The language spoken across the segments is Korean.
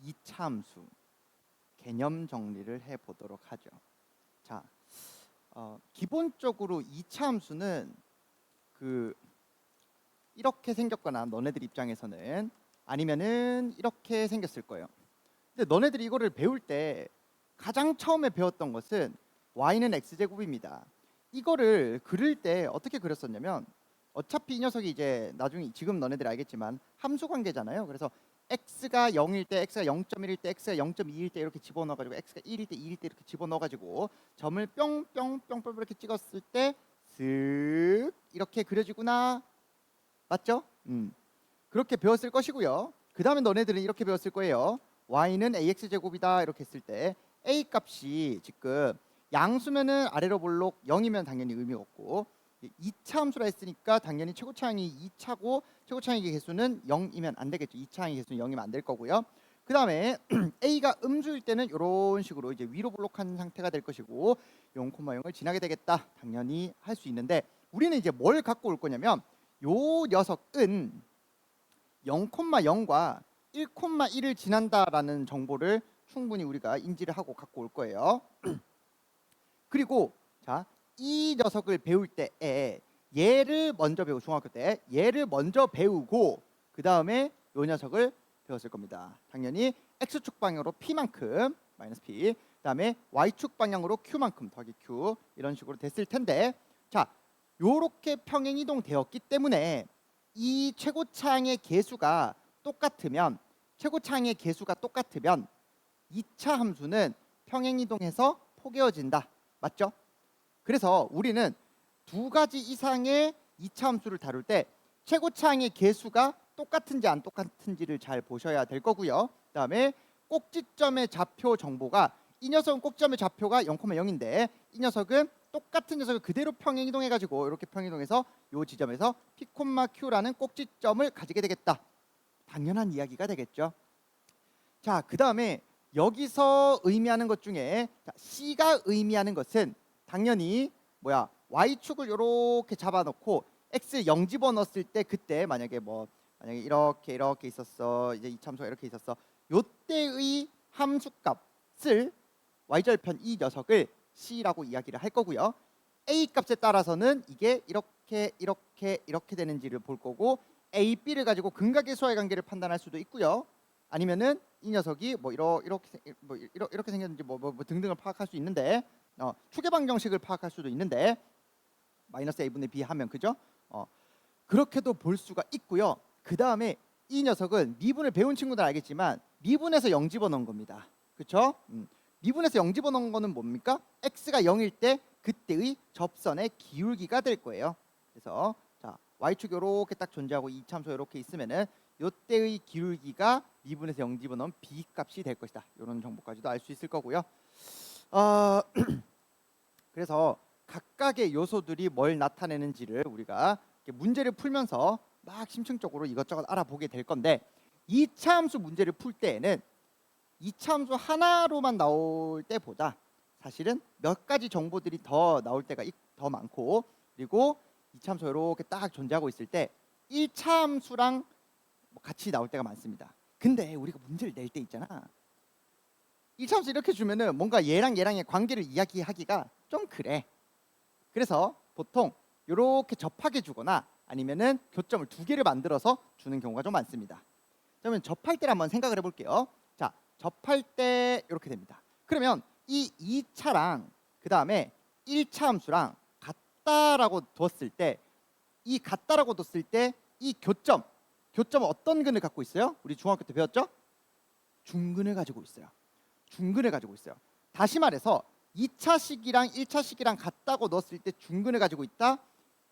2차 함수 개념 정리를 해보도록 하죠. 자, 기본적으로 2차 함수는 이렇게 생겼거나 너네들 입장에서는 아니면은 이렇게 생겼을 거예요. 근데 너네들이 이거를 배울 때 가장 처음에 배웠던 것은 y는 x제곱입니다. 이거를 그릴 때 어떻게 그렸었냐면 어차피 이 녀석이 이제 나중에 지금 너네들이 알겠지만 함수 관계잖아요. 그래서 x가 0일 때, x가 0.1일 때, x가 0.2일 때 이렇게 집어넣어가지고 x가 1일 때, 2일 때 이렇게 집어넣어가지고 점을 뿅뿅뿅뿅 이렇게 찍었을 때 슥 이렇게 그려지구나. 맞죠? 그렇게 배웠을 것이고요. 그 다음에 너네들은 이렇게 배웠을 거예요. y는 ax제곱이다 이렇게 했을 때 a 값이 지금 양수면은 아래로 볼록 0이면 당연히 의미가 없고 2차 함수라 했으니까 당연히 최고차항이 2차고 최고차항의 개수는 0이면 안 되겠죠. 2차항의 개수는 0이면 안 될 거고요. 그 다음에 a가 음수일 때는 이런 식으로 이제 위로 볼록한 상태가 될 것이고 0,0을 지나게 되겠다. 당연히 할 수 있는데 우리는 이제 뭘 갖고 올 거냐면 요 녀석은 0,0과 1,1을 지난다라는 정보를 충분히 우리가 인지를 하고 갖고 올 거예요. 그리고 자, 이 녀석을 배울 때에 얘를 먼저 배우고 중학교 때 얘를 먼저 배우고 그 다음에 요 녀석을 배웠을 겁니다. 당연히 x축 방향으로 p만큼 마이너스 p, 그 다음에 y축 방향으로 q만큼 더하기 q 이런 식으로 됐을 텐데 자, 요렇게 평행이동 되었기 때문에 이 최고차항의 개수가 똑같으면 2차 함수는 평행이동해서 포개어진다. 맞죠? 그래서 우리는 두 가지 이상의 2차 함수를 다룰 때 최고차항의 개수가 똑같은지 안 똑같은지를 잘 보셔야 될 거고요. 그 다음에 꼭지점의 좌표 정보가 이 녀석은 꼭지점의 좌표가 0,0인데 이 녀석은 똑같은 녀석을 그대로 평행이동해가지고 이렇게 평행이동해서 이 지점에서 P, Q라는 꼭지점을 가지게 되겠다. 당연한 이야기가 되겠죠. 자, 그 다음에 여기서 의미하는 것 중에 C가 의미하는 것은 당연히 Y축을 이렇게 잡아놓고 X 0 집어넣었을 때 그때 만약에 이렇게 있었어. 이제 이참수가 이렇게 있었어. 요때의 함수값을 Y절편 이 녀석을 C라고 이야기를 할 거고요. A 값에 따라서는 이게 이렇게 되는지를 볼 거고 A, B를 가지고 근각의 수와의 관계를 판단할 수도 있고요. 아니면은 이 녀석이 이렇게 생겼는지 등등을 파악할 수 있는데 추계방 정식을 파악할 수도 있는데 마이너스 a분의 b 하면 그죠? 그렇게도 볼 수가 있고요. 그 다음에 이 녀석은 미분을 배운 친구들 알겠지만 미분에서 0 집어넣은 겁니다. 그렇죠? 미분에서 0 집어넣은 거는 뭡니까? x가 0일 때 그때의 접선의 기울기가 될 거예요. 그래서 자, y축 이렇게 딱 존재하고 이 참수 이렇게 있으면은 요때의 기울기가 미분에서 0 집어넣은 b 값이 될 것이다. 이런 정보까지도 알 수 있을 거고요. 그래서 각각의 요소들이 뭘 나타내는지를 우리가 문제를 풀면서 막 심층적으로 이것저것 알아보게 될 건데 2차 함수 문제를 풀 때에는 2차 함수 하나로만 나올 때보다 사실은 몇 가지 정보들이 더 나올 때가 더 많고 그리고 2차 함수가 이렇게 딱 존재하고 있을 때 1차 함수랑 같이 나올 때가 많습니다. 근데 우리가 문제를 낼 때 있잖아. 1차 함수 이렇게 주면은 뭔가 얘랑의 관계를 이야기하기가 좀 그래. 그래서 보통 이렇게 접하게 주거나 아니면은 교점을 두 개를 만들어서 주는 경우가 좀 많습니다. 그러면 접할 때를 한번 생각을 해볼게요. 자, 접할 때 이렇게 됩니다. 그러면 이 2차랑 그 다음에 1차 함수랑 같다라고 뒀을 때 이 같다라고 뒀을 때 이 교점은 어떤 근을 갖고 있어요? 우리 중학교 때 배웠죠? 중근을 가지고 있어요. 중근을 가지고 있어요. 다시 말해서 2차식이랑 1차식이랑 같다고 넣었을 때 중근을 가지고 있다.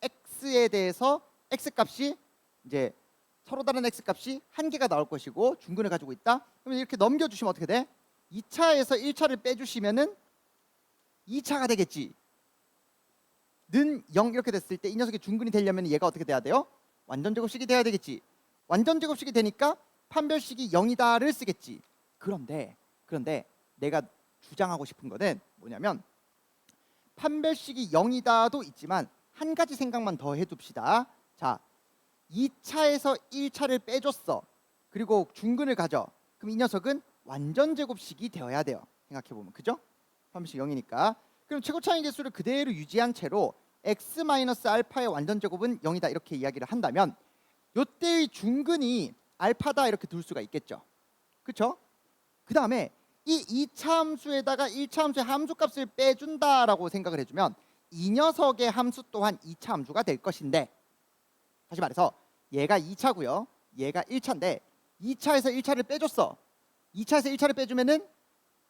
x에 대해서 x값이 이제 서로 다른 x값이 한 개가 나올 것이고 중근을 가지고 있다. 그러면 이렇게 넘겨주시면 어떻게 돼? 2차에서 1차를 빼주시면은 2차가 되겠지. 는 0 이렇게 됐을 때 이 녀석이 중근이 되려면 얘가 어떻게 돼야 돼요? 완전제곱식이 돼야 되겠지. 완전제곱식이 되니까 판별식이 0이다를 쓰겠지. 그런데 내가 주장하고 싶은 거는 뭐냐면 판별식이 0이다도 있지만 한 가지 생각만 더 해둡시다. 자, 2차에서 1차를 빼줬어. 그리고 중근을 가져. 그럼 이 녀석은 완전 제곱식이 되어야 돼요. 생각해 보면 그죠? 판별식 0이니까. 그럼 최고 차이 개수를 그대로 유지한 채로 x-알파의 완전 제곱은 0이다 이렇게 이야기를 한다면 요때의 중근이 알파다 이렇게 둘 수가 있겠죠. 그렇죠? 그 다음에 이 2차 함수에다가 1차 함수의 함수값을 빼준다라고 생각을 해주면 이 녀석의 함수 또한 2차 함수가 될 것인데, 다시 말해서 얘가 2차고요 얘가 1차인데 2차에서 1차를 빼줬어. 2차에서 1차를 빼주면은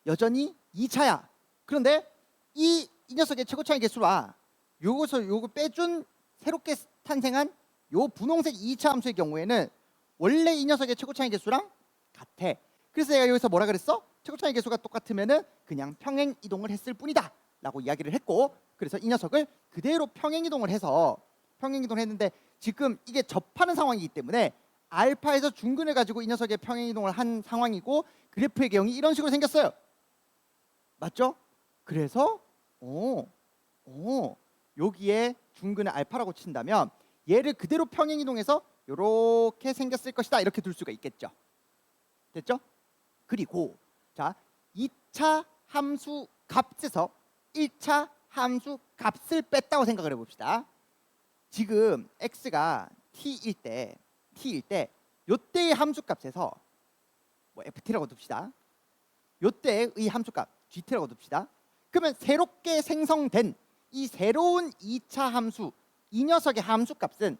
여전히 2차야. 그런데 이 녀석의 최고차이 개수와 요거 빼준 새롭게 탄생한 요 분홍색 2차 함수의 경우에는 원래 이 녀석의 최고차이 개수랑 같아. 그래서 내가 여기서 뭐라 그랬어? 최고차이 개수가 똑같으면은 그냥 평행 이동을 했을 뿐이다 라고 이야기를 했고, 그래서 이 녀석을 그대로 평행 이동을 해서 평행 이동을 했는데 지금 이게 접하는 상황이기 때문에 알파에서 중근을 가지고 이 녀석의 평행 이동을 한 상황이고, 그래프의 개형이 이런 식으로 생겼어요. 맞죠? 그래서 여기에 중근을 알파라고 친다면 얘를 그대로 평행 이동해서 이렇게 생겼을 것이다 이렇게 둘 수가 있겠죠. 됐죠? 그리고 자 2차 함수 값에서 1차 함수 값을 뺐다고 생각을 해봅시다. 지금 x가 t일 때 요때의 함수 값에서 뭐 ft라고 둡시다. 요때의 함수값 gt라고 둡시다. 그러면 새롭게 생성된 이 새로운 2차 함수, 이 녀석의 함수값은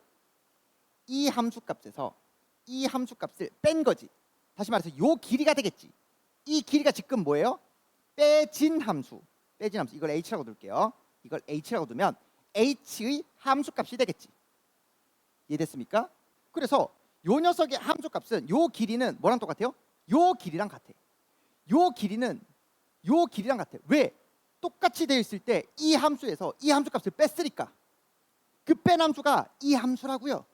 이 함수값에서 이 함수값을 뺀 거지. 다시 말해서 요 길이가 되겠지. 이 길이가 지금 뭐예요? 빼진 함수. 이걸 h라고 둘게요. 이걸 h라고 두면 h의 함수값이 되겠지. 이해됐습니까? 그래서 요 녀석의 함수값은 요 길이는 뭐랑 똑같아요? 요 길이랑 같아. 요 길이랑 같아. 왜? 똑같이 되어 있을 때 이 함수에서 이 함수값을 뺐으니까 그 뺀 함수가 이 함수라고요.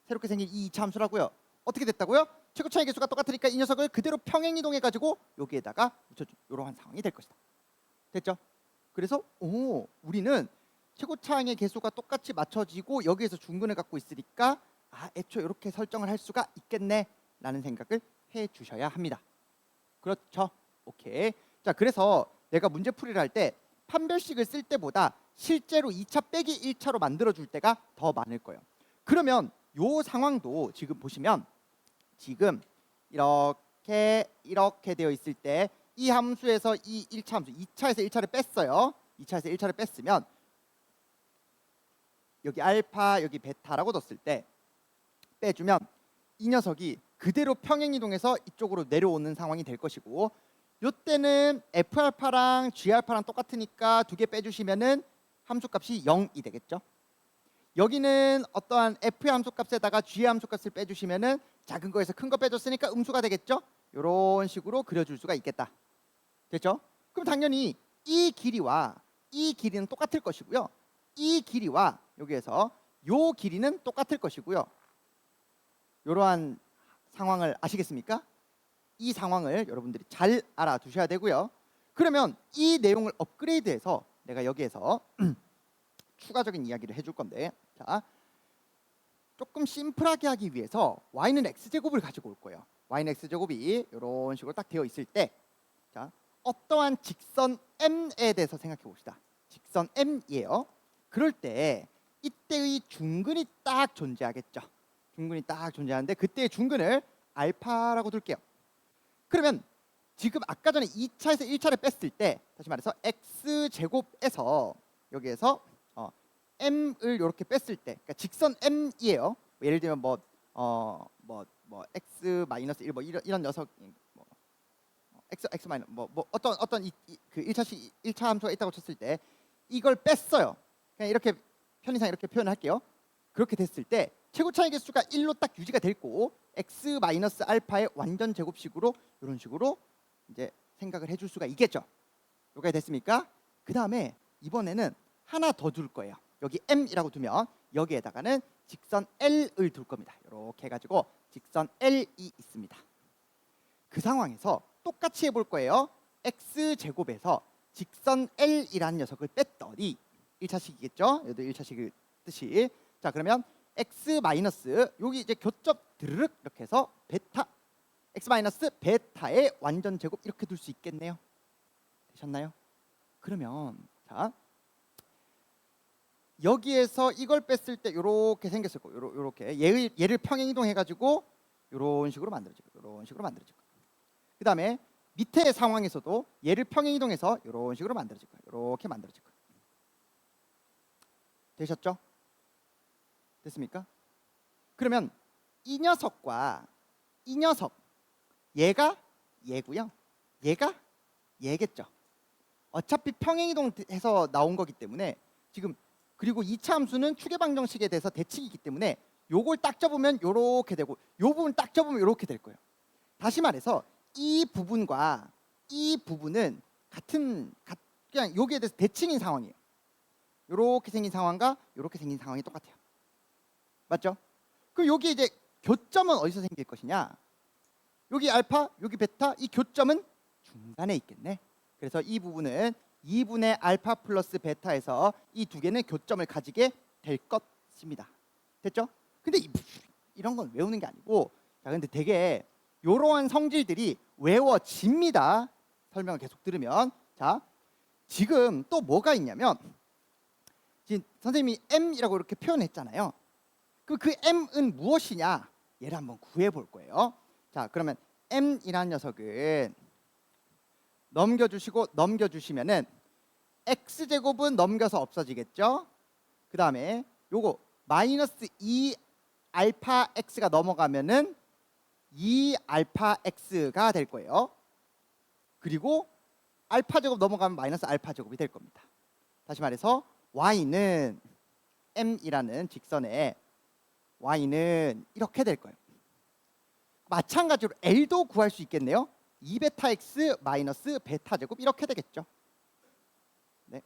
새롭게 생긴 이 2차 함수라고요. 어떻게 됐다고요? 최고 차이 개수가 똑같으니까 이 녀석을 그대로 평행 이동해 가지고 여기에다가 붙여준 이러한 상황이 될 것이다. 됐죠? 그래서 우리는 최고 차이의 개수가 똑같이 맞춰지고 여기에서 중근을 갖고 있으니까 애초에 이렇게 설정을 할 수가 있겠네 라는 생각을 해 주셔야 합니다. 그렇죠? 오케이. 자, 그래서 내가 문제풀이를 할 때 판별식을 쓸 때보다 실제로 2차 빼기 1차로 만들어 줄 때가 더 많을 거예요. 그러면 요 상황도 지금 보시면 지금 이렇게 되어 있을 때 이 함수에서 이 1차 함수 2차에서 1차를 뺐어요. 2차에서 1차를 뺐으면 여기 알파 여기 베타라고 뒀을 때 빼주면 이 녀석이 그대로 평행 이동해서 이쪽으로 내려오는 상황이 될 것이고, 요때는 F알파랑 G알파랑 똑같으니까 두 개 빼주시면은 함수값이 0이 되겠죠. 여기는 어떠한 F의 함수값에다가 G의 함수값을 빼주시면은 작은 거에서 큰 거 빼줬으니까 음수가 되겠죠. 이런 식으로 그려줄 수가 있겠다. 됐죠? 그럼 당연히 이 길이와 이 길이는 똑같을 것이고요. 이 길이와 여기에서 요 길이는 똑같을 것이고요. 이러한 상황을 아시겠습니까? 이 상황을 여러분들이 잘 알아두셔야 되고요. 그러면 이 내용을 업그레이드해서 내가 여기에서 추가적인 이야기를 해줄 건데, 자, 조금 심플하게 하기 위해서 y는 x제곱을 가지고 올 거예요. y는 x제곱이 이런 식으로 딱 되어 있을 때, 자, 어떠한 직선 m에 대해서 생각해 봅시다. 직선 m이에요. 그럴 때 이때의 중근이 딱 존재하겠죠. 중근이 딱 존재하는데 그때의 중근을 알파라고 둘게요. 그러면 지금 아까 전에 2차에서 1차를 뺐을 때 다시 말해서 x제곱에서 여기에서 m을 이렇게 뺐을 때, 그러니까 직선 m이에요. 예를 들면 x-1 뭐 이런 녀석 x 마이너스 어떤 그 1차 함수가 있다고 쳤을 때 이걸 뺐어요. 그냥 이렇게 편의상 이렇게 표현할게요. 그렇게 됐을 때 최고 차이 개수가 1로 딱 유지가 됐고 x-알파의 완전 제곱식으로 이런 식으로 이제 생각을 해줄 수가 있겠죠. 여기까지 됐습니까? 그 다음에 이번에는 하나 더 둘 거예요. 여기 m이라고 두면 여기에다가는 직선 L을 둘 겁니다. 이렇게 해가지고 직선 L이 있습니다. 그 상황에서 똑같이 해볼 거예요. x제곱에서 직선 L이라는 녀석을 뺐더니 1차식이겠죠? 얘도 1차식 뜻이. 자, 그러면 x 마이너스 여기 이제 교점 드르륵 이렇게 해서 베타 x 마이너스 베타의 완전 제곱 이렇게 둘 수 있겠네요. 되셨나요? 그러면 자 여기에서 이걸 뺐을 때 이렇게 생겼을 거예요. 요렇게 얘를 평행 이동해 가지고 이런 식으로 만들어지고 이런 식으로 만들어지고 그 다음에 밑에 상황에서도 얘를 평행 이동해서 이런 식으로 만들어질 거예요. 이렇게 만들어질 거예요. 되셨죠? 됐습니까? 그러면 이 녀석과 이 녀석 얘가 얘고요. 얘가 얘겠죠. 어차피 평행 이동해서 나온 거기 때문에 지금 그리고 2차 함수는 추계 방정식에 대해서 대칭이기 때문에 요걸 딱 접으면 요렇게 되고 요 부분 딱 접으면 요렇게 될 거예요. 다시 말해서 이 부분과 이 부분은 그냥 여기에 대해서 대칭인 상황이에요. 요렇게 생긴 상황과 요렇게 생긴 상황이 똑같아요. 맞죠? 그럼 여기 이제 교점은 어디서 생길 것이냐? 여기 알파, 여기 베타, 이 교점은 중간에 있겠네. 그래서 이 부분은 2분의 알파 플러스 베타에서 이 두 개는 교점을 가지게 될 것입니다. 됐죠? 근데 이런 건 외우는 게 아니고 자 근데 되게 이러한 성질들이 외워집니다. 설명을 계속 들으면 자 지금 또 뭐가 있냐면 지금 선생님이 m이라고 이렇게 표현했잖아요. 그 m은 무엇이냐? 얘를 한번 구해 볼 거예요. 자 그러면 m이라는 녀석은 넘겨주시면은 x제곱은 넘겨서 없어지겠죠. 그 다음에 요거 마이너스 2 알파 x가 넘어가면은 2 알파 x가 될 거예요. 그리고 알파 제곱 넘어가면 마이너스 알파 제곱이 될 겁니다. 다시 말해서 y는 m이라는 직선에 y는 이렇게 될 거예요. 마찬가지로 l도 구할 수 있겠네요. 2베타 x 마이너스 베타 제곱 이렇게 되겠죠. 네,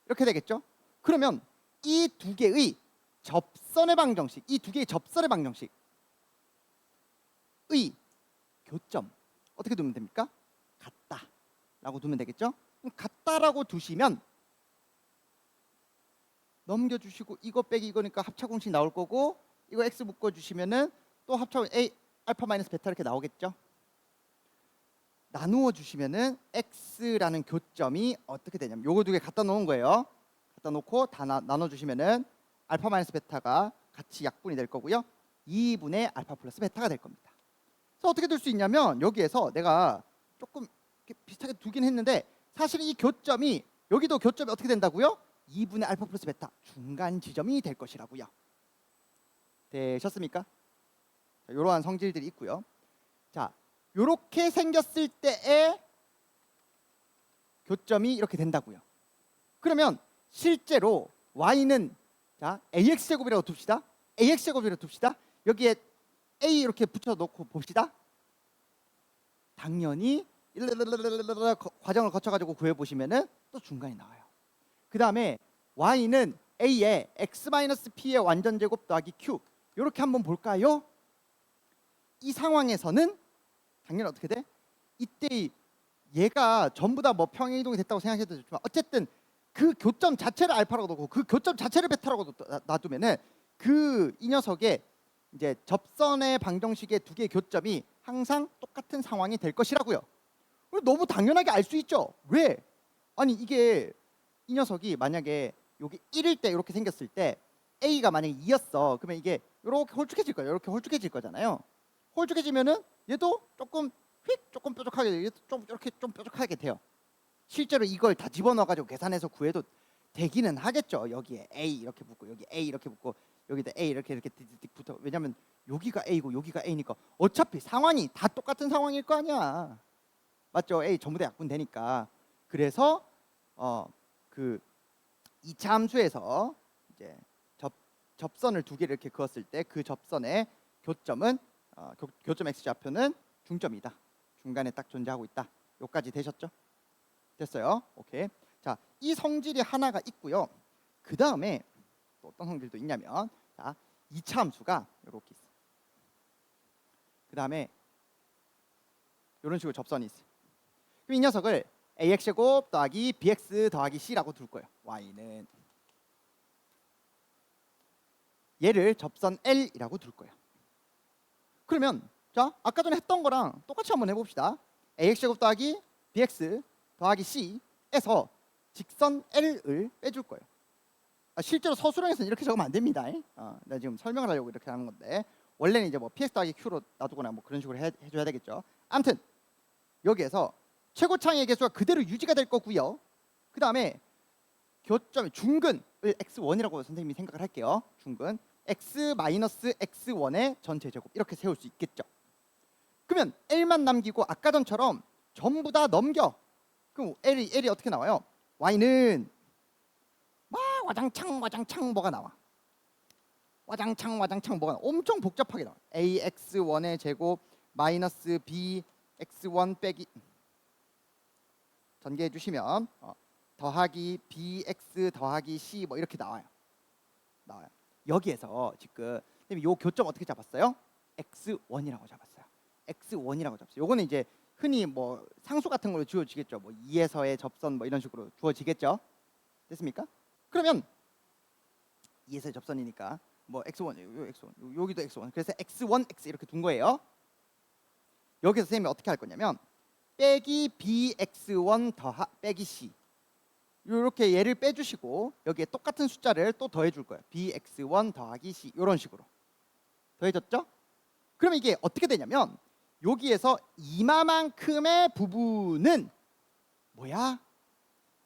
이렇게 되겠죠. 그러면 이 두 개의 접선의 방정식, 이 두 개의 접선의 방정식의 교점 어떻게 두면 됩니까? 같다라고 두면 되겠죠. 같다라고 두시면 넘겨주시고 이거 빼기 이거니까 합차공식 나올 거고 이거 x 묶어주시면은 또 합차공 a 알파 마이너스 베타 이렇게 나오겠죠. 나누어 주시면은 x라는 교점이 어떻게 되냐면 요거 두 개 갖다 놓은 거예요. 갖다 놓고 다 나눠 주시면은 알파 마이너스 베타가 같이 약분이 될 거고요. 2분의 알파 플러스 베타가 될 겁니다. 그래서 어떻게 될 수 있냐면 여기에서 내가 조금 비슷하게 두긴 했는데 사실 이 교점이 여기도 교점이 어떻게 된다고요? 2분의 알파 플러스 베타 중간 지점이 될 것이라고요. 되셨습니까? 자, 이러한 성질들이 있고요. 자, 이렇게 생겼을 때의 교점이 이렇게 된다고요. 그러면 실제로 y는 자 ax 제곱이라고 둡시다. ax 제곱이라고 둡시다. 여기에 a 이렇게 붙여놓고 봅시다. 당연히 과정을 거쳐가지고 구해보시면은 또 중간이 나와요. 그 다음에 y는 a의 x-p의 완전 제곱 더하기 q 이렇게 한번 볼까요? 이 상황에서는 당연히 어떻게 돼? 이때 얘가 전부 다 뭐 평행 이동이 됐다고 생각해도 좋지만 어쨌든 그 교점 자체를 알파라고 두고 그 교점 자체를 베타라고 놔두면은 이 녀석의 이제 접선의 방정식의 두 개의 교점이 항상 똑같은 상황이 될 것이라고요. 너무 당연하게 알 수 있죠. 왜? 아니 이게 이 녀석이 만약에 여기 1일 때 이렇게 생겼을 때 A가 만약에 2였어. 그러면 이게 이렇게 홀쭉해질 거예요. 이렇게 홀쭉해질 거잖아요. 홀쭉해지면은 얘도 조금 조금 뾰족하게 얘도 좀 이렇게 좀 뾰족하게 돼요. 실제로 이걸 다 집어넣어가지고 계산해서 구해도 되기는 하겠죠. 여기에 A 이렇게 붙고 여기 A 이렇게 붙고 여기다 A 이렇게 딕 붙어. 왜냐면 여기가 A고 여기가 A니까 어차피 상황이 다 똑같은 상황일 거 아니야. 맞죠? A 전부 다 약분되니까. 그래서 그 2차 함수에서 이제 접선을 두 개를 이렇게 그었을 때 그 접선의 교점은 교점 x 좌표는 중점이다. 중간에 딱 존재하고 있다. 여기까지 되셨죠? 됐어요. 오케이. 자, 이 성질이 하나가 있고요. 그 다음에 또 어떤 성질도 있냐면, 자, 2차 함수가 이렇게 있어. 그 다음에 이런 식으로 접선이 있어. 그럼 이 녀석을 ax 제곱 더하기 bx 더하기 c라고 둘 거예요. y는 얘를 접선 L이라고 둘 거예요. 그러면 자, 아까 전에 했던 거랑 똑같이 한번 해봅시다. ax제곱 더하기 bx 더하기 c에서 직선 L을 빼줄 거예요. 실제로 서술형에서는 이렇게 적으면 안 됩니다. 나 지금 설명을 하려고 이렇게 하는 건데 원래는 이제 뭐 px 더하기 q로 놔두거나 뭐 그런 식으로 해줘야 되겠죠. 아무튼 여기에서 최고차이의 개수가 그대로 유지가 될 거고요. 그 다음에 교점의 중근을 x1이라고 선생님이 생각을 할게요. 중근 x-x1의 전체 제곱 이렇게 세울 수 있겠죠. 그러면 L만 남기고 아까 전처럼 전부 다 넘겨. 그럼 L이 어떻게 나와요? Y는 막 와장창 뭐가 나와. 와장창 뭐가 나와. 엄청 복잡하게 나와. AX1의 제곱 마이너스 BX1 빼기 전개해 주시면 더하기 BX 더하기 C 뭐 이렇게 나와요. 여기에서 지금 요 교점 어떻게 잡았어요? X1이라고 잡았어요. X1이라고 잡았어요. 요거는 이제 흔히 뭐 상수 같은 걸로 주어지겠죠. 뭐 2에서의 접선 뭐 이런 식으로 주어지겠죠. 됐습니까? 그러면 2에서의 접선이니까 뭐 X1, 요 X1, 여기도 X1. 그래서 X1, X 이렇게 둔 거예요. 여기서 선생님이 어떻게 할 거냐면 빼기 BX1 빼기 C 이렇게 얘를 빼주시고 여기에 똑같은 숫자를 또 더해줄 거예요. BX1 더하기 C 이런 식으로 더해졌죠? 그러면 이게 어떻게 되냐면 여기에서 이마만큼의 부분은 뭐야?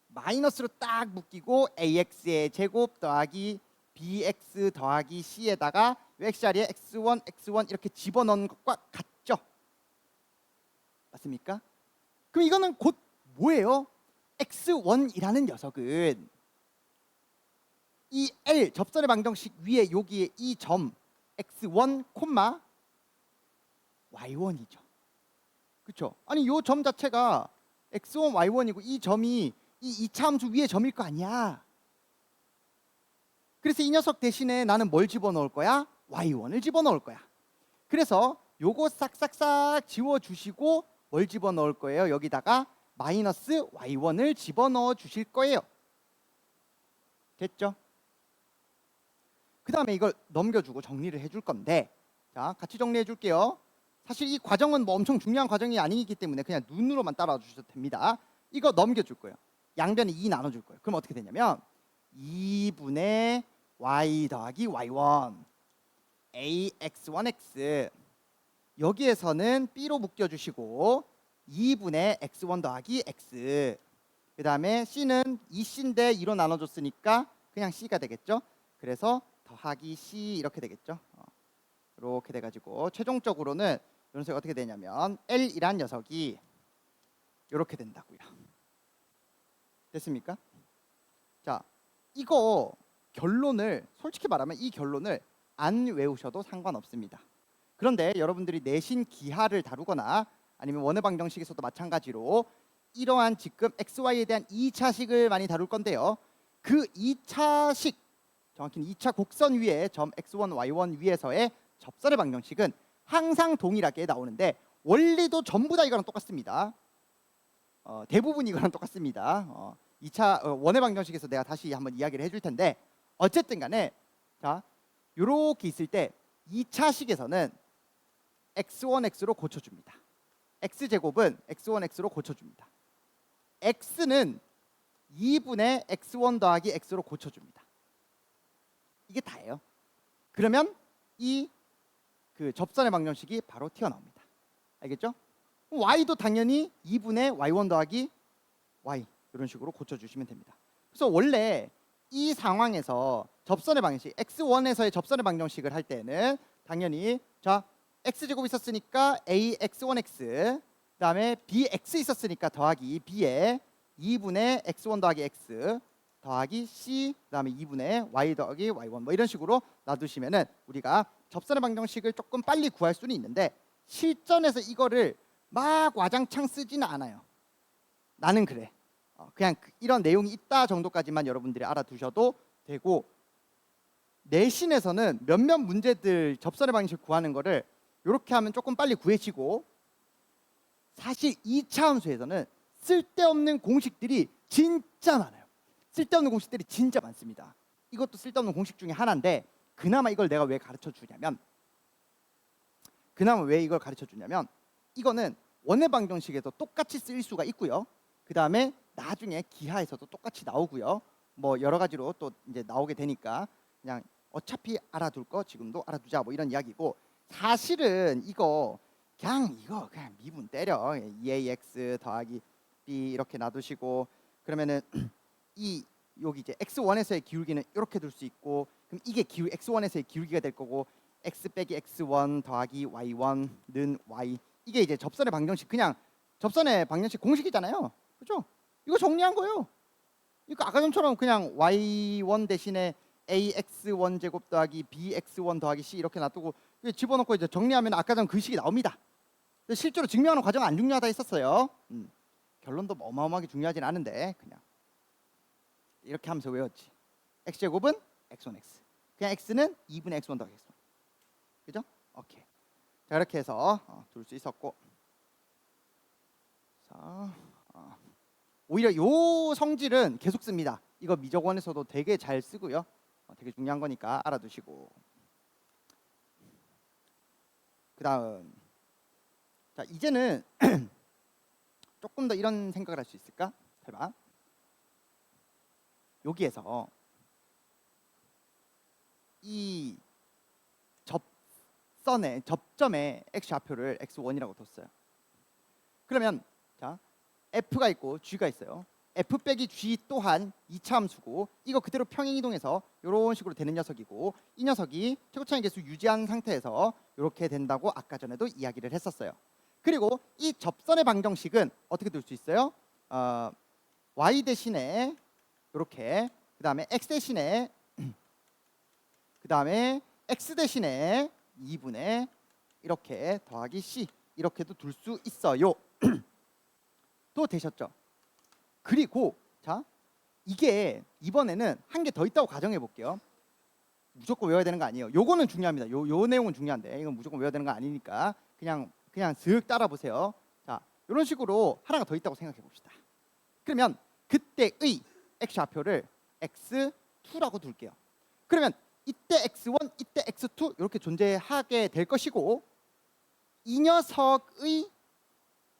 마이너스로 딱 묶이고 AX의 제곱 더하기 BX 더하기 C에다가 X자리에 X1 이렇게 집어넣은 것과 같죠? 맞습니까? 그럼 이거는 곧 뭐예요? X1이라는 녀석은 이 L 접선의 방정식 위에 여기에 이 점 X1, Y1이죠. 그렇죠? 아니 요 점 자체가 X1, Y1이고 이 점이 이 2차 함수 위에 점일 거 아니야. 그래서 이 녀석 대신에 나는 뭘 집어넣을 거야? Y1을 집어넣을 거야. 그래서 요거 싹싹싹 지워주시고 뭘 집어넣을 거예요? 여기다가 마이너스 Y1을 집어넣어 주실 거예요. 됐죠? 그 다음에 이걸 넘겨주고 정리를 해줄 건데 자 같이 정리해 줄게요. 사실 이 과정은 뭐 엄청 중요한 과정이 아니기 때문에 그냥 눈으로만 따라와 주셔도 됩니다. 이거 넘겨줄 거예요. 양변에 2 나눠줄 거예요. 그럼 어떻게 되냐면 2분의 y 더하기 y1 ax1x 여기에서는 b로 묶여주시고 2분의 x1 더하기 x 그 다음에 c는 2c인데 2로 나눠줬으니까 그냥 c가 되겠죠. 그래서 더하기 c 이렇게 되겠죠. 이렇게 돼가지고 최종적으로는 이 녀석이 어떻게 되냐면 L이란 녀석이 이렇게 된다고요. 됐습니까? 자, 이거 결론을 솔직히 말하면 이 결론을 안 외우셔도 상관없습니다. 그런데 여러분들이 내신 기하를 다루거나 아니면 원의 방정식에서도 마찬가지로 이러한 지금 XY에 대한 2차식을 많이 다룰 건데요. 그 2차식, 정확히는 2차 곡선 위에 점 X1, Y1 위에서의 접선의 방정식은 항상 동일하게 나오는데 원리도 전부 다 이거랑 똑같습니다. 대부분 이거랑 똑같습니다. 2차 원의 방정식에서 내가 다시 한번 이야기를 해줄 텐데 어쨌든 간에 자 요렇게 있을 때 2차식에서는 x1x로 고쳐줍니다. x제곱은 x1x로 고쳐줍니다. x는 2분의 x1 더하기 x로 고쳐줍니다. 이게 다예요. 그러면 이 그 접선의 방정식이 바로 튀어나옵니다. 알겠죠? y도 당연히 2분의 y1 더하기 y 이런 식으로 고쳐주시면 됩니다. 그래서 원래 이 상황에서 접선의 방정식 x1에서의 접선의 방정식을 할 때는 당연히 자 x제곱 있었으니까 ax1x 그 다음에 bx 있었으니까 더하기 b에 2분의 x1 더하기 x 더하기 c 그 다음에 2분의 y 더하기 y1 뭐 이런 식으로 놔두시면은 우리가 접선의 방정식을 조금 빨리 구할 수는 있는데 실전에서 이거를 막 와장창 쓰지는 않아요. 나는 그래. 그냥 이런 내용이 있다 정도까지만 여러분들이 알아두셔도 되고 내신에서는 몇몇 문제들 접선의 방정식 구하는 거를 이렇게 하면 조금 빨리 구해지고 사실 2차 함수에서는 쓸데없는 공식들이 진짜 많아요. 쓸데없는 공식들이 진짜 많습니다. 이것도 쓸데없는 공식 중에 하나인데 그나마 이걸 내가 왜 가르쳐 주냐면 그나마 왜 이걸 가르쳐 주냐면 이거는 원의 방정식에서 똑같이 쓰일 수가 있고요. 그 다음에 나중에 기하에서도 똑같이 나오고요. 뭐 여러 가지로 또 이제 나오게 되니까 그냥 어차피 알아둘 거 지금도 알아두자 뭐 이런 이야기고, 사실은 이거 그냥 미분 때려. 2ax 더하기 b 이렇게 놔두시고, 그러면은 이 여기 이제 x1에서의 기울기는 이렇게 둘 수 있고, 그럼 이게 x1에서의 기울기가 될 거고, x 빼기 x1 더하기 y1는 y, 이게 이제 접선의 방정식, 그냥 접선의 방정식 공식이잖아요. 그죠? 이거 정리한 거예요. 그러니까 아까 전처럼 그냥 y1 대신에 ax1 제곱 더하기 bx1 더하기 c 이렇게 놔두고 집어넣고 이제 정리하면 아까 전 그 식이 나옵니다. 실제로 증명하는 과정은 안 중요하다 했었어요. 결론도 어마어마하게 중요하진 않은데 그냥 이렇게 하면서 외웠지. x제곱은 x1x, 그냥 x는 2분의 x1 더하기 x1. 그죠? 오케이. 자, 이렇게 해서 둘 수 있었고, 자, 오히려 요 성질은 계속 씁니다. 이거 미적원에서도 되게 잘 쓰고요. 되게 중요한 거니까 알아두시고. 그 다음, 자 이제는 조금 더 이런 생각을 할 수 있을까? 잘 봐. 여기에서 이 접점에 x 좌표를 x1이라고 뒀어요. 그러면 자 f가 있고 g가 있어요. f 빼기 g 또한 2차 함수고, 이거 그대로 평행 이동해서 이런 식으로 되는 녀석이고, 이 녀석이 최고차의 개수 유지한 상태에서 이렇게 된다고 아까 전에도 이야기를 했었어요. 그리고 이 접선의 방정식은 어떻게 될 수 있어요? y 대신에 이렇게, 그 다음에 x 대신에 그 다음에 x 대신에 2분의 이렇게 더하기 c 이렇게도 둘 수 있어요. 또 되셨죠? 그리고 자 이게 이번에는 한 개 더 있다고 가정해 볼게요. 무조건 외워야 되는 거 아니에요. 요거는 중요합니다. 요 내용은 중요한데 이건 무조건 외워야 되는 거 아니니까 그냥 슥 따라 보세요. 자 이런 식으로 하나가 더 있다고 생각해 봅시다. 그러면 그때의 x 좌표를 x2라고 둘게요. 그러면 이때 x1, 이때 x2 이렇게 존재하게 될 것이고, 이 녀석의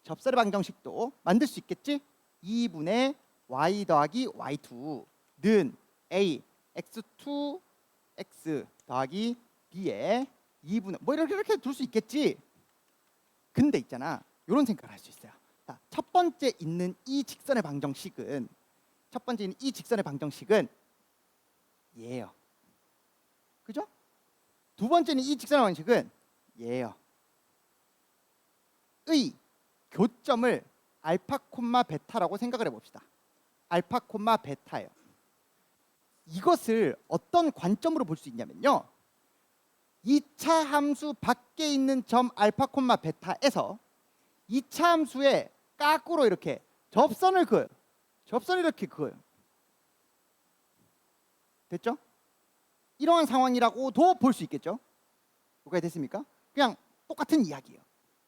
접선의 방정식도 만들 수 있겠지? 2분의 y 더하기 y2는 a x2 x 더하기 b에 2분의 뭐 이렇게 둘 수 있겠지? 근데 있잖아, 이런 생각을 할 수 있어요. 자, 첫 번째 있는 이 직선의 방정식은 얘예요. 그죠? 두 번째는 이 직선의 방정식은 얘예요. 의 교점을 알파 콤마 베타라고 생각을 해봅시다. 알파 콤마 베타예요. 이것을 어떤 관점으로 볼 수 있냐면요, 2차 함수 밖에 있는 점 알파 콤마 베타에서 2차 함수의 깍으로 이렇게 접선을 그어요. 접선을 이렇게 그어요. 됐죠? 이러한 상황이라고도 볼 수 있겠죠? 뭐가 됐습니까? 그냥 똑같은 이야기예요.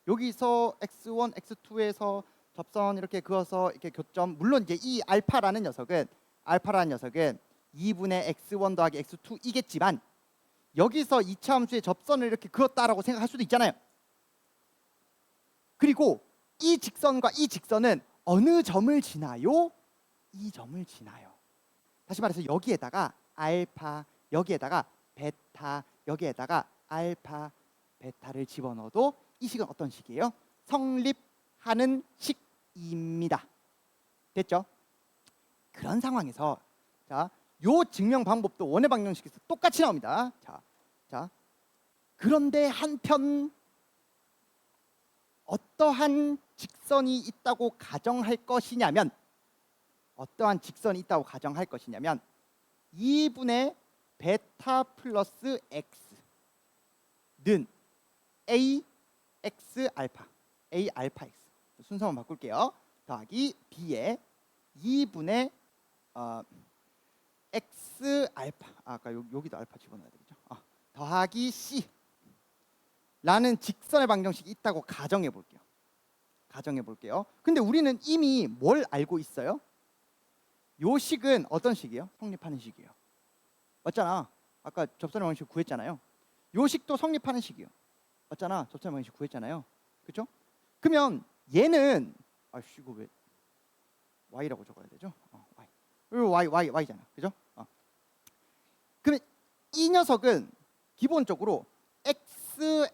여기서 x1, x2에서 접선 이렇게 그어서 이렇게 교점, 물론 이제 이 알파라는 녀석은 2분의 x1 더하기 x2이겠지만 여기서 2차 함수의 접선을 이렇게 그었다라고 생각할 수도 있잖아요. 그리고 이 직선과 이 직선은 어느 점을 지나요? 이 점을 지나요. 다시 말해서 여기에다가 알파, 여기에다가 베타, 여기에다가 알파, 베타를 집어넣어도 이 식은 어떤 식이에요? 성립하는 식입니다. 됐죠? 그런 상황에서 자, 요 증명 방법도 원의 방정식에서 똑같이 나옵니다. 자, 그런데 한편 어떠한 직선이 있다고 가정할 것이냐면 2분의 베타 플러스 x는 a x 알파, a 알파 x 순서만 바꿀게요. 더하기 b에 2분의 x 알파, 아까 여기도 알파 집어넣어야 되겠죠. 더하기 c 라는 직선의 방정식이 있다고 가정해 볼게요. 근데 우리는 이미 뭘 알고 있어요? 요 식은 어떤 식이에요? 성립하는 식이에요. 맞잖아. 아까 접선의 방정식 구했잖아요. 요 식도 성립하는 식이에요. 맞잖아. 접선의 방정식 구했잖아요. 그렇죠? 그러면 얘는 아씨 이거 왜 y라고 적어야 되죠? y. 이거 y잖아. 그죠? 그러면 이 녀석은 기본적으로 x에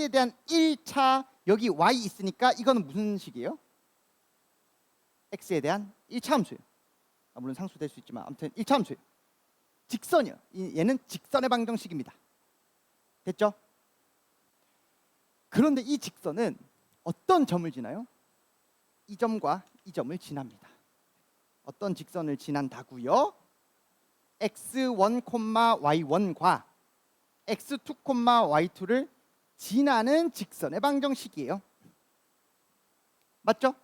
대한 1차 여기 y 있으니까 이거는 무슨 식이에요? x에 대한 1차 함수예요. 물론 상수 될 수 있지만 아무튼 1차 함수예요. 직선이요. 얘는 직선의 방정식입니다. 됐죠? 그런데 이 직선은 어떤 점을 지나요? 이 점과 이 점을 지납니다. 어떤 직선을 지난다고요? x1, y1과 x2, y2를 지나는 직선의 방정식이에요. 맞죠?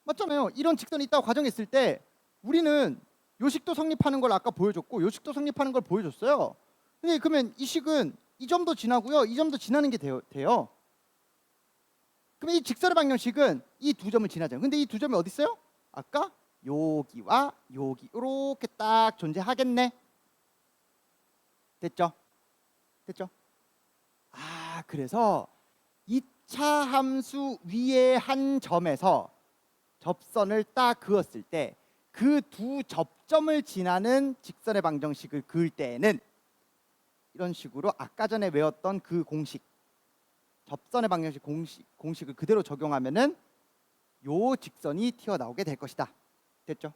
맞잖아요. 이런 직선이 있다고 가정했을 때 우리는 요식도 성립하는 걸 아까 보여줬고 요식도 성립하는 걸 보여줬어요. 근데 그러면 이 식은 이 점도 지나고요. 이 점도 지나는 게 돼요. 그럼 이 직선의 방정식은 이 두 점을 지나잖아요. 근데 이 두 점이 어디 있어요? 아까 여기와 여기 이렇게 딱 존재하겠네. 됐죠? 됐죠? 그래서 2차 함수 위에 한 점에서 접선을 딱 그었을 때 그 두 접점을 지나는 직선의 방정식을 그을 때에는 이런 식으로 아까 전에 외웠던 그 공식, 접선의 방정식 공식을 그대로 적용하면은 요 직선이 튀어나오게 될 것이다. 됐죠?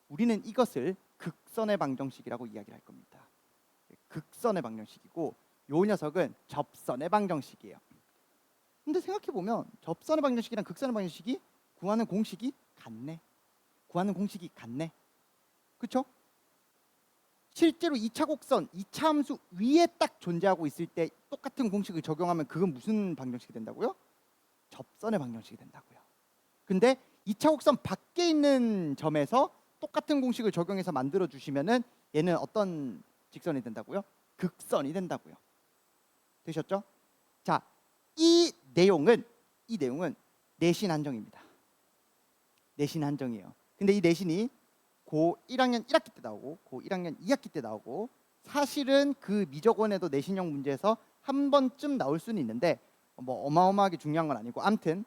우리는 이것을 극선의 방정식이라고 이야기를 할 겁니다. 극선의 방정식이고 요 녀석은 접선의 방정식이에요. 근데 생각해 보면 접선의 방정식이랑 극선의 방정식이 구하는 공식이 같네. 그렇죠? 실제로 2차 곡선, 2차 함수 위에 딱 존재하고 있을 때 똑같은 공식을 적용하면 그건 무슨 방정식이 된다고요? 접선의 방정식이 된다고요. 근데 2차 곡선 밖에 있는 점에서 똑같은 공식을 적용해서 만들어 주시면은 얘는 어떤 직선이 된다고요? 극선이 된다고요. 되셨죠? 자, 이 내용은 내신 한정입니다. 내신 한정이에요. 근데 이 내신이 고 1학년 1학기 때 나오고 고 1학년 2학기 때 나오고 사실은 그 미적원에도 내신형 문제에서 한 번쯤 나올 수는 있는데 뭐 어마어마하게 중요한 건 아니고 아무튼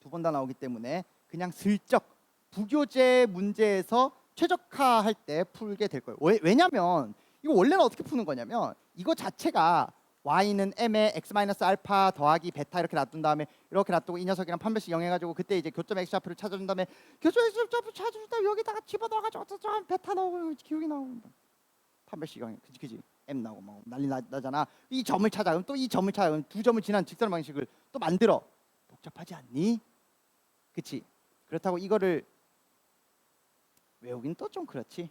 두 번 다 나오기 때문에 그냥 슬쩍 부교재 문제에서 최적화할 때 풀게 될 거예요. 왜냐면 이거 원래는 어떻게 푸는 거냐면 이거 자체가 y는 m에 x-알파 더하기 베타 이렇게 놔둔 다음에 이렇게 놔두고 이 녀석이랑 판별식 영해가지고 그때 이제 교점 x좌표를 찾아준 다음에 교점 x좌표 찾아준 다음에 여기다가 집어넣어가지고 어쩌죠 베타 나오고 기울기 나오고 판별식 영해 그지 m 나오고 막 난리 나잖아. 이 점을 찾아 그럼 또 이 점을 찾아 그럼 두 점을 지난 직선 방식을 또 만들어. 복잡하지 않니? 그치? 그렇다고 이거를 외우긴 또 좀 그렇지.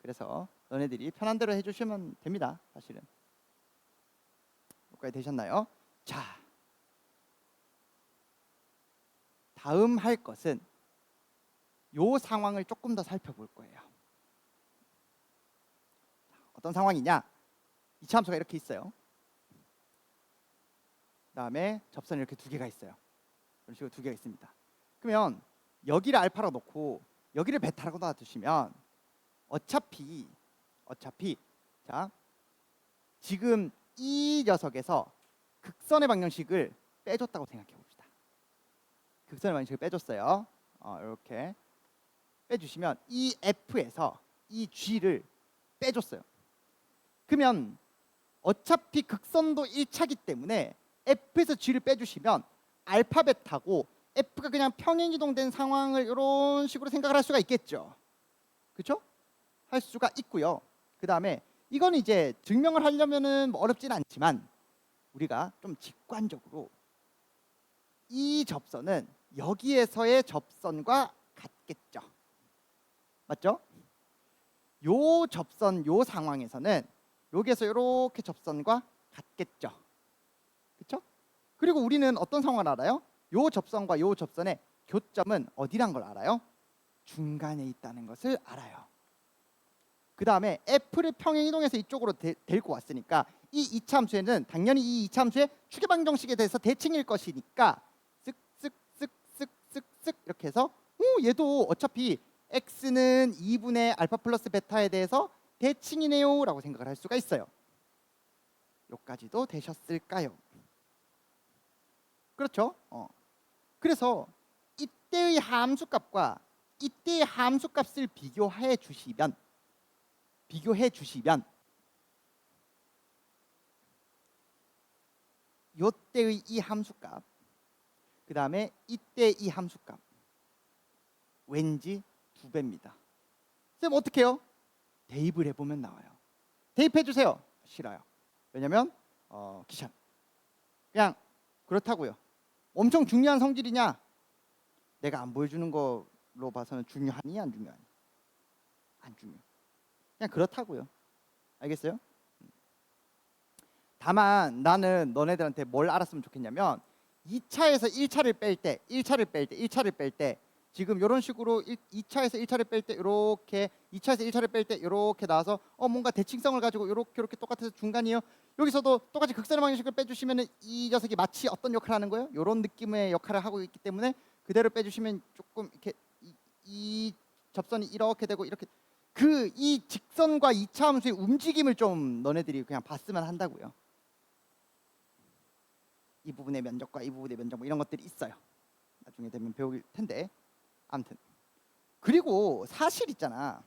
그래서 너네들이 편한 대로 해주시면 됩니다. 사실은. 여기까지 되셨나요? 자, 다음 할 것은 요 상황을 조금 더 살펴볼 거예요. 어떤 상황이냐? 2차 함수가 이렇게 있어요. 그다음에 접선이 이렇게 두 개가 있어요. 이런 식으로 두 개가 있습니다. 그러면 여기를 알파라고 놓고 여기를 베타라고 놔두시면 어차피 자 지금 이 녀석에서 극선의 방정식을 빼줬다고 생각해 봅시다. 극선의 방정식을 빼줬어요. 이렇게 빼주시면 이 F에서 이 G를 빼줬어요. 그러면 어차피 극선도 1차기 때문에 F에서 G를 빼주시면 알파 베타고 F가 그냥 평행이동된 상황을 이런 식으로 생각을 할 수가 있겠죠. 그렇죠? 할 수가 있고요. 그 다음에 이건 이제 증명을 하려면은 뭐 어렵진 않지만 우리가 좀 직관적으로 이 접선은 여기에서의 접선과 같겠죠. 맞죠? 요 접선 요 상황에서는 여기에서 이렇게 접선과 같겠죠. 그렇죠? 그리고 우리는 어떤 상황을 알아요? 요 접선과 요 접선의 교점은 어디란 걸 알아요? 중간에 있다는 것을 알아요. 그 다음에 F를 평행 이동해서 이쪽으로 데리고 왔으니까 이 2차 함수에는 당연히 이 2차 함수의 추계 방정식에 대해서 대칭일 것이니까 쓱쓱쓱쓱쓱쓱 이렇게 해서 얘도 어차피 x는 2분의 알파 플러스 베타에 대해서 대칭이네요 라고 생각을 할 수가 있어요. 요까지도 되셨을까요? 그렇죠? 그래서 이때의 함수값과 이때의 함수값을 비교해 주시면 요때의 이 함수값, 그 다음에 이때 이 함수값 왠지 2배입니다. 쌤 어떻게 해요? 대입을 해보면 나와요. 대입해 주세요. 싫어요. 왜냐면 귀찮아. 그냥 그렇다고요. 엄청 중요한 성질이냐? 내가 안 보여주는 걸로 봐서는 중요하니 안 중요하니? 안 중요. 그냥 그렇다고요. 알겠어요? 다만 나는 너네들한테 뭘 알았으면 좋겠냐면 2차에서 1차를 뺄 때 지금 이런 식으로 2차에서 1차를 뺄 때 이렇게 2차에서 1차를 뺄 때 이렇게 나와서 뭔가 대칭성을 가지고 이렇게 똑같아서 중간이요. 여기서도 똑같이 극선의 방정식을 빼주시면 이 녀석이 마치 어떤 역할을 하는 거예요? 이런 느낌의 역할을 하고 있기 때문에 그대로 빼주시면 조금 이렇게 이 접선이 이렇게 되고 이렇게 이 직선과 2차 함수의 움직임을 좀 너네들이 그냥 봤으면 한다고요. 이 부분의 면적과 이 부분의 면적 뭐 이런 것들이 있어요. 나중에 되면 배울 텐데 아무튼 그리고 사실 있잖아.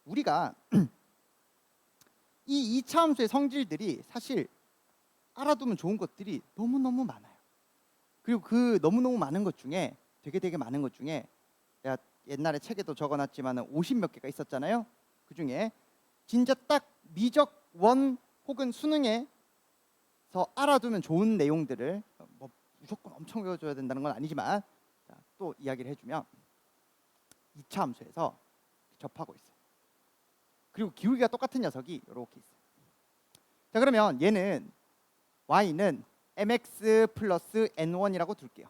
우리가 이 2차 함수의 성질들이 사실 알아두면 좋은 것들이 너무너무 많아요. 그리고 그 너무너무 많은 것 중에 되게 많은 것 중에 내가 옛날에 책에도 적어놨지만 50몇 개가 있었잖아요. 그 중에 진짜 딱 미적 원 혹은 수능에서 알아두면 좋은 내용들을 뭐 무조건 엄청 외워줘야 된다는 건 아니지만 또 이야기를 해주면 2차 함수에서 접하고 있어요. 그리고 기울기가 똑같은 녀석이 이렇게 있어요. 자 그러면 얘는 y는 mx 플러스 n1이라고 둘게요.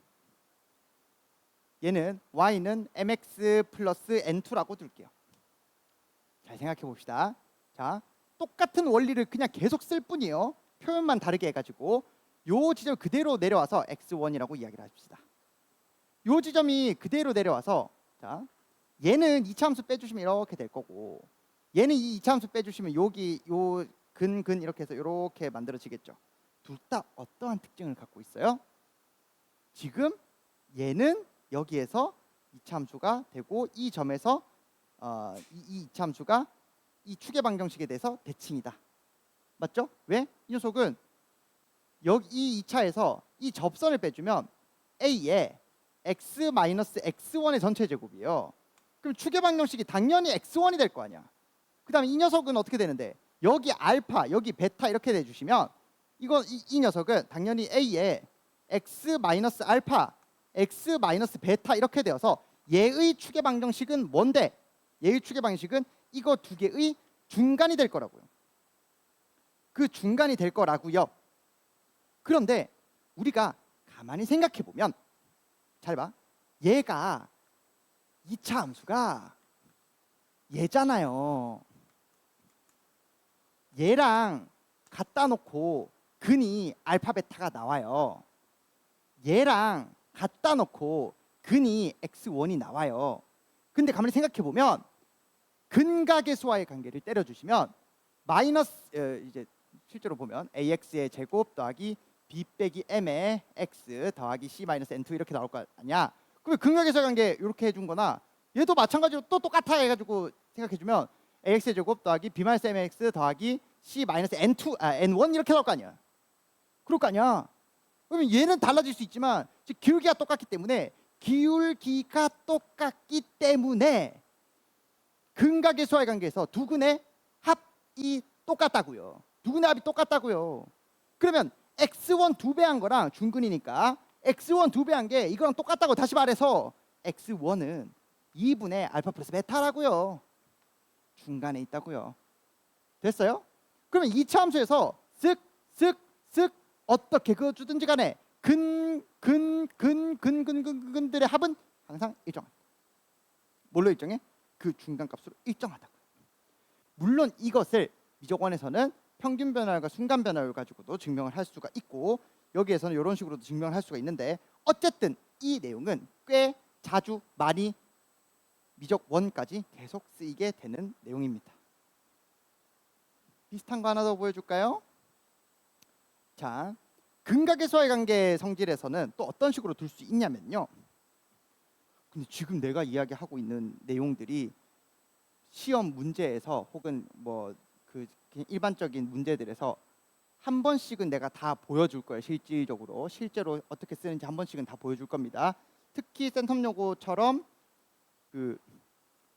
얘는 y는 mx 플러스 n2라고 둘게요. 잘 생각해 봅시다. 자 똑같은 원리를 그냥 계속 쓸 뿐이에요. 표현만 다르게 해가지고 요 지점 그대로 내려와서 x1이라고 이야기를 합시다. 요 지점이 그대로 내려와서 자 얘는 2차 함수 빼주시면 이렇게 될 거고 얘는 이 2차 함수 빼주시면 여기 요 근 이렇게 해서 이렇게 만들어지겠죠. 둘 다 어떠한 특징을 갖고 있어요? 지금 얘는 여기에서 2차 함수가 되고 이 점에서 이 2차 함수가 이 축의 방정식에 대해서 대칭이다. 맞죠? 왜? 이 녀석은 여기 이 2차에서 이 접선을 빼주면 A에 x-x1의 전체 제곱이에요. 그럼 축의 방정식이 당연히 x1이 될 거 아니야. 그 다음에 이 녀석은 어떻게 되는데 여기 알파, 여기 베타 이렇게 내주시면 이 녀석은 당연히 A에 x-알파, x-베타 이렇게 되어서 얘의 축의 방정식은 뭔데? 얘의 축의 방정식은 이거 두 개의 중간이 될 거라고요. 그 중간이 될 거라고요. 그런데 우리가 가만히 생각해 보면 잘 봐. 얘가 2차 함수가 얘잖아요. 얘랑 갖다 놓고 근이 알파 베타가 나와요. 얘랑 갖다 놓고 근이 x1이 나와요. 근데 가만히 생각해 보면 근각의수와의 관계를 때려 주시면 마이너스 이제 실제로 보면 ax의 제곱 더하기 b 빼기 m의 x 더하기 c 마이너스 n2 이렇게 나올 거 아니야. 그러면 근각의수의 관계 이렇게 해준 거나 얘도 마찬가지로 또 똑같아 해가지고 생각해 주면 ax의 제곱 더하기 b 마이너스 mx 더하기 c 마이너스 n1 이렇게 나올 거 아니야. 그럴 거 아니야. 그러면 얘는 달라질 수 있지만 즉 기울기가 똑같기 때문에 근각의수와의 관계에서 두 근의 합이 똑같다고요. 두 근의 합이 똑같다고요. 그러면 x1 2배한 거랑 중근이니까 x1 2배한 게 이거랑 똑같다고 다시 말해서 x1은 2분의 알파 플러스 베타라고요. 중간에 있다고요. 됐어요? 그러면 2차 함수에서 쓱 어떻게 그어주든지 간에 근들의 합은 항상 일정하다. 뭘로 일정해? 그 중간값으로 일정하다고요. 물론 이것을 미적원에서는 평균 변화율과 순간 변화율 가지고도 증명을 할 수가 있고 여기에서는 이런 식으로도 증명을 할 수가 있는데 어쨌든 이 내용은 꽤 자주 많이 미적원까지 계속 쓰이게 되는 내용입니다. 비슷한 거 하나 더 보여줄까요? 자, 근각의 관계 성질에서는 또 어떤 식으로 둘 수 있냐면요. 근데 지금 내가 이야기하고 있는 내용들이 시험 문제에서 혹은 뭐 그 일반적인 문제들에서 한 번씩은 내가 다 보여줄 거예요. 실제로 어떻게 쓰는지 한 번씩은 다 보여줄 겁니다. 특히 센텀 요거처럼 그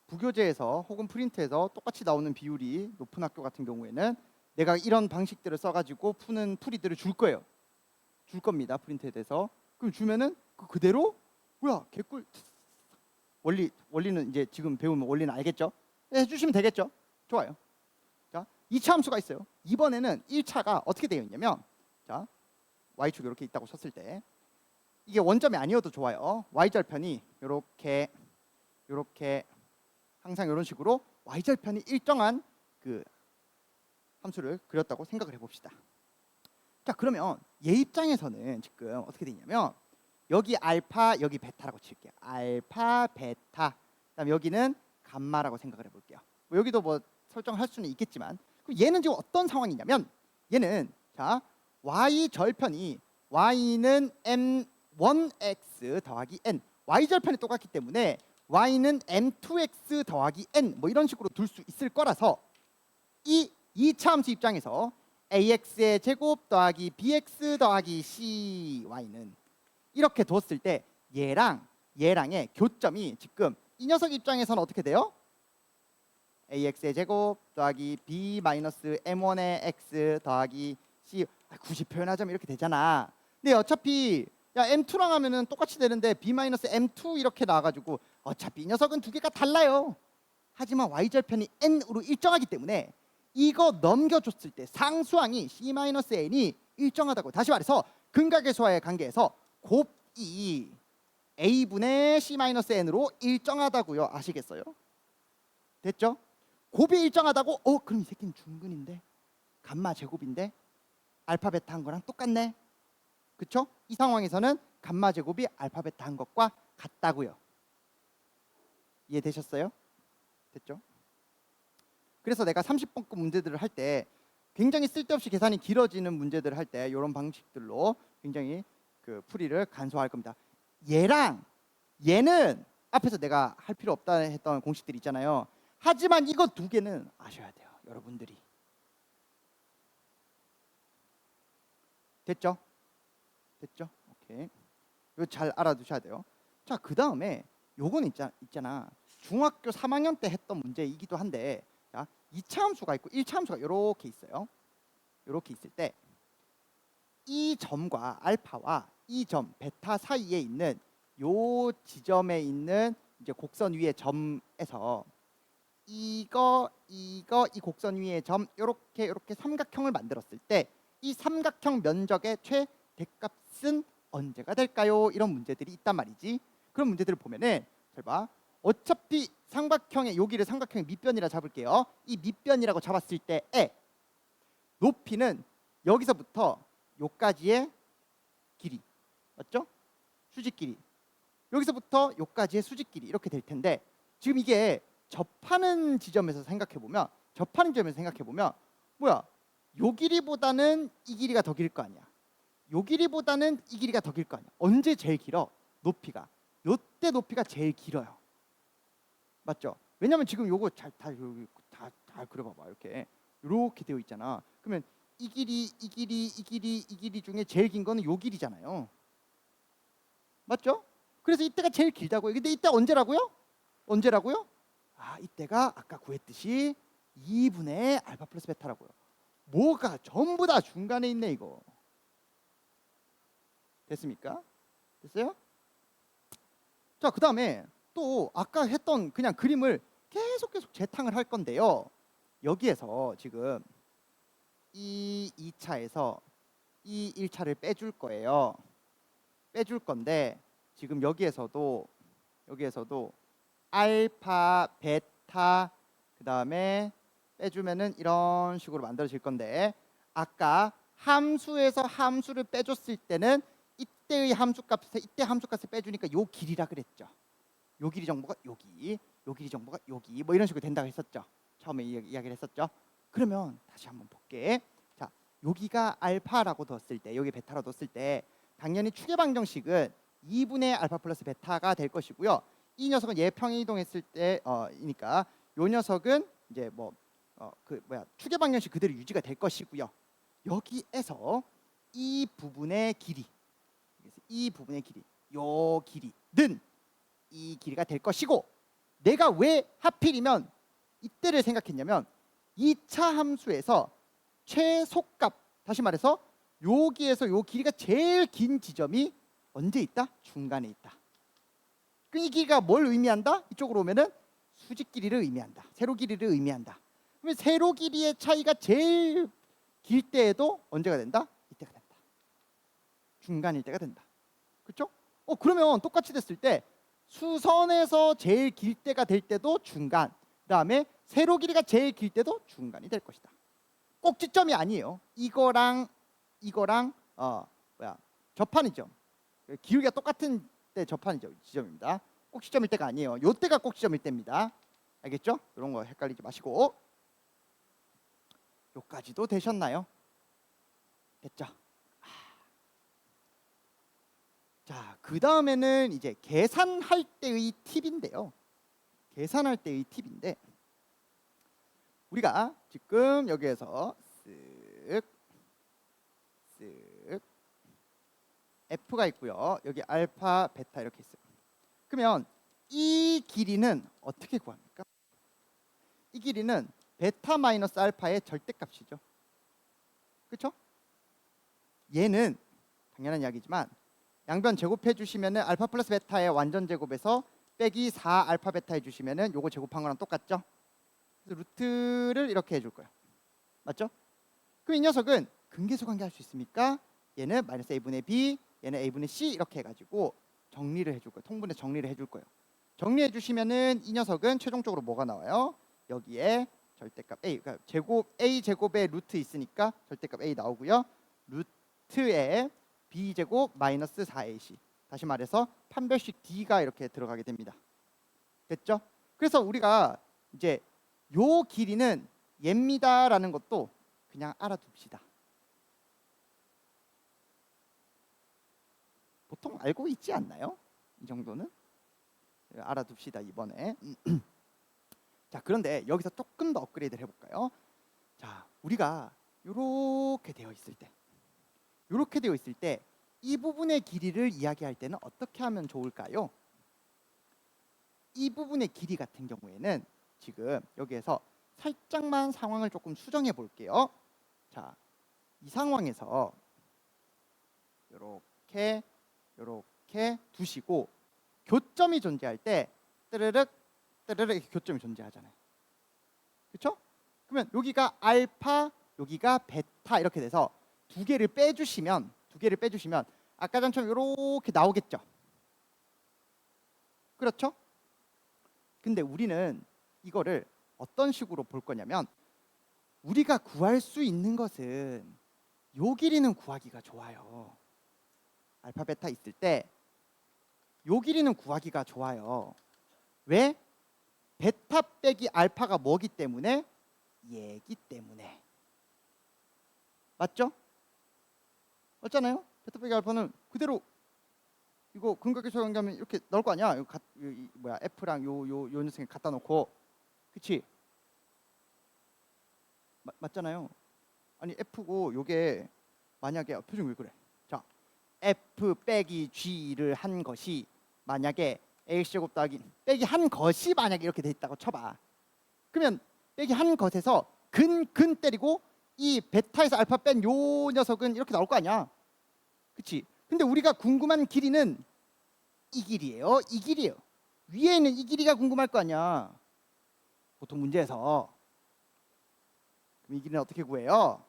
부교재에서 혹은 프린트에서 똑같이 나오는 비율이 높은 학교 같은 경우에는 내가 이런 방식들을 써가지고 푸는 풀이들을 줄 거예요. 줄 겁니다. 프린트에 대해서. 그럼 주면은 그대로 뭐야 개꿀. 원리는 이제 지금 배우면 원리는 알겠죠? 해주시면 되겠죠? 좋아요. 자, 2차 함수가 있어요. 이번에는 1차가 어떻게 되어 있냐면, 자, y축 이렇게 있다고 쳤을 때 이게 원점이 아니어도 좋아요. y절편이 이렇게 항상 이런 식으로 y절편이 일정한 그 함수를 그렸다고 생각을 해봅시다. 자, 그러면 얘 입장에서는 지금 어떻게 되냐면 여기 알파 여기 베타라고 칠게요. 알파 베타. 그다음 여기는 감마라고 생각을 해볼게요. 뭐 여기도 뭐 설정할 수는 있겠지만 그럼 얘는 지금 어떤 상황이냐면 얘는 자 y 절편이 y는 m1x 더하기 n y 절편이 똑같기 때문에 y는 m2x 더하기 n 뭐 이런 식으로 둘 수 있을 거라서 이 2차 함수 입장에서 ax의 제곱 더하기 bx 더하기 cy는 이렇게 뒀을 때 얘랑의 교점이 지금 이 녀석 입장에서는 어떻게 돼요? ax의 제곱 더하기 b 마이너스 m1의 x 더하기 c 굳이 표현하자면 이렇게 되잖아. 근데 어차피 야 m2랑 하면은 똑같이 되는데 b 마이너스 m2 이렇게 나와가지고 어차피 이 녀석은 두 개가 달라요. 하지만 y절편이 n으로 일정하기 때문에 이거 넘겨줬을 때 상수항이 c-n이 일정하다고. 다시 말해서 근각의 수와의 관계에서 곱이 a분의 c-n으로 일정하다고요. 아시겠어요? 됐죠? 곱이 일정하다고? 그럼 이 새끼는 중근인데 감마 제곱인데 알파 베타 한 거랑 똑같네. 그쵸? 이 상황에서는 감마 제곱이 알파 베타 한 것과 같다고요. 이해되셨어요? 됐죠? 그래서 내가 30번급 문제들을 할 때 굉장히 쓸데없이 계산이 길어지는 문제들을 할 때 이런 방식들로 굉장히 그 풀이를 간소화할 겁니다. 얘는 앞에서 내가 할 필요 없다 했던 공식들 있잖아요. 하지만 이거 두 개는 아셔야 돼요. 여러분들이. 됐죠? 오케이. 이거 잘 알아두셔야 돼요. 자, 그 다음에 요건 있잖아. 중학교 3학년 때 했던 문제이기도 한데 자, 2차 함수가 있고 1차 함수가 이렇게 있어요. 이렇게 있을 때 이 점과 알파와 이 점 베타 사이에 있는 요 지점에 있는 이제 곡선 위의 점에서 이 곡선 위의 점 이렇게 삼각형을 만들었을 때 이 삼각형 면적의 최대값은 언제가 될까요? 이런 문제들이 있단 말이지. 그런 문제들을 보면은 잘 봐. 어차피 삼각형의 여기를 삼각형의 밑변이라 잡을게요. 이 밑변이라고 잡았을 때의 높이는 여기서부터 요까지의 길이 맞죠? 수직 길이 여기서부터 요까지의 수직 길이 이렇게 될 텐데 지금 이게 접하는 지점에서 생각해 보면 뭐야? 요 길이보다는 이 길이가 더 길 거 아니야. 요 길이보다는 이 길이가 더 길 거 아니야. 언제 제일 길어? 높이가. 요때 높이가 제일 길어요. 맞죠? 왜냐면 지금 요거 잘 그려봐봐. 이렇게 되어 있잖아. 그러면 이 길이 중에 제일 긴 거는 요 길이잖아요. 맞죠? 그래서 이때가 제일 길다고요. 근데 이때 언제라고요? 이때가 아까 구했듯이 2분의 알파 플러스 베타라고요. 뭐가 전부 다 중간에 있네 이거. 됐습니까? 됐어요? 자, 그 다음에 또 아까 했던 그냥 그림을 계속 재탕을 할 건데요. 여기에서 지금 이 2차에서 이 1차를 빼줄 거예요. 빼줄 건데 지금 여기에서도 알파, 베타 그 다음에 빼주면은 이런 식으로 만들어질 건데 아까 함수에서 함수를 빼줬을 때는 이때 함수값을 빼주니까 요 길이라 그랬죠. 요 길이 정보가 여기, 요 길이 정보가 여기 뭐 이런 식으로 된다고 했었죠. 처음에 이야기를 했었죠. 그러면 다시 한번 볼게. 자, 여기가 알파라고 뒀을 때, 여기 베타로 뒀을 때 당연히 축의 방정식은 2분의 알파 플러스 베타가 될 것이고요. 이 녀석은 얘 평이동했을 때이니까 요 녀석은 이제 축의 방정식 그대로 유지가 될 것이고요. 여기에서 이 부분의 길이, 요 길이는 이 길이가 될 것이고, 내가 왜 하필이면 이때를 생각했냐면 2차 함수에서 최소값, 다시 말해서 여기에서 요 길이가 제일 긴 지점이 언제 있다? 중간에 있다. 그럼 이 길이가 뭘 의미한다? 이쪽으로 오면은 수직 길이를 의미한다. 세로 길이를 의미한다. 그러면 세로 길이의 차이가 제일 길 때에도 언제가 된다? 이때가 된다. 중간일 때가 된다. 그렇죠? 그러면 똑같이 됐을 때 수선에서 제일 길 때가 될 때도 중간, 그다음에 세로 길이가 제일 길 때도 중간이 될 것이다. 꼭지점이 아니에요. 이거랑 접하는 점, 기울기가 똑같은 때 접하는 지점입니다. 꼭지점일 때가 아니에요. 요 때가 꼭지점일 때입니다. 알겠죠? 이런 거 헷갈리지 마시고. 요까지도 되셨나요? 됐죠? 자, 그 다음에는 이제 계산할 때의 팁인데요. 계산할 때의 팁인데, 우리가 지금 여기에서 쓱 F가 있고요. 여기 알파, 베타 이렇게 있어요. 그러면 이 길이는 어떻게 구합니까? 이 길이는 베타 마이너스 알파의 절대값이죠. 그렇죠? 얘는 당연한 이야기지만 양변 제곱해 주시면은 알파 플러스 베타의 완전 제곱에서 빼기 4 알파 베타 해주시면은 요거 제곱한 거랑 똑같죠? 그래서 루트를 이렇게 해줄 거예요. 맞죠? 그럼 이 녀석은 근계수 관계 할 수 있습니까? 얘는 마이너스 a분의 b, 얘는 a분의 c 이렇게 해가지고 정리를 해줄 거예요. 통분해 정리를 해줄 거예요. 정리해 주시면은 이 녀석은 최종적으로 뭐가 나와요? 여기에 절대값 a, 그러니까 제곱 a 제곱에 루트 있으니까 절대값 a 나오고요. 루트에 b 제곱 마이너스 4ac. 다시 말해서 판별식 d가 이렇게 들어가게 됩니다. 됐죠? 그래서 우리가 이제 요 길이는 얘입니다라는 것도 그냥 알아둡시다. 보통 알고 있지 않나요? 이 정도는 알아둡시다 이번에. 자, 그런데 여기서 조금 더 업그레이드를 해볼까요? 자, 우리가 이렇게 되어 있을 때 이 부분의 길이를 이야기할 때는 어떻게 하면 좋을까요? 이 부분의 길이 같은 경우에는 지금 여기에서 살짝만 상황을 조금 수정해 볼게요. 자, 이 상황에서 이렇게 두시고 교점이 존재할 때 뜨르륵 이렇게 교점이 존재하잖아요. 그렇죠? 그러면 여기가 알파, 여기가 베타 이렇게 돼서 두 개를 빼주시면 아까 전처럼 이렇게 나오겠죠. 그렇죠? 근데 우리는 이거를 어떤 식으로 볼 거냐면, 우리가 구할 수 있는 것은 요 길이는 구하기가 좋아요. 알파 베타 있을 때 요 길이는 구하기가 좋아요. 왜? 베타 빼기 알파가 뭐기 때문에? 얘기 때문에. 맞죠? 맞잖아요? 베타 빼기 알파는 그대로 이거 근각계수 관계하면 이렇게 나올 거 아니야? F랑 요 녀석에 갖다 놓고. 그치? 맞잖아요. 아니 F고 요게 만약에 표정 왜 그래? 자, F 빼기 G를 한 것이 만약에 AX제곱 더하기 빼기 한 것이 만약에 이렇게 돼 있다고 쳐봐. 그러면 빼기 한 것에서 근 때리고 이 베타에서 알파 뺀 요 녀석은 이렇게 나올 거 아니야. 그치? 근데 우리가 궁금한 길이는 이 길이에요. 이 길이에요. 위에 있는 이 길이가 궁금할 거 아니야. 보통 문제에서. 그럼 이 길이는 어떻게 구해요?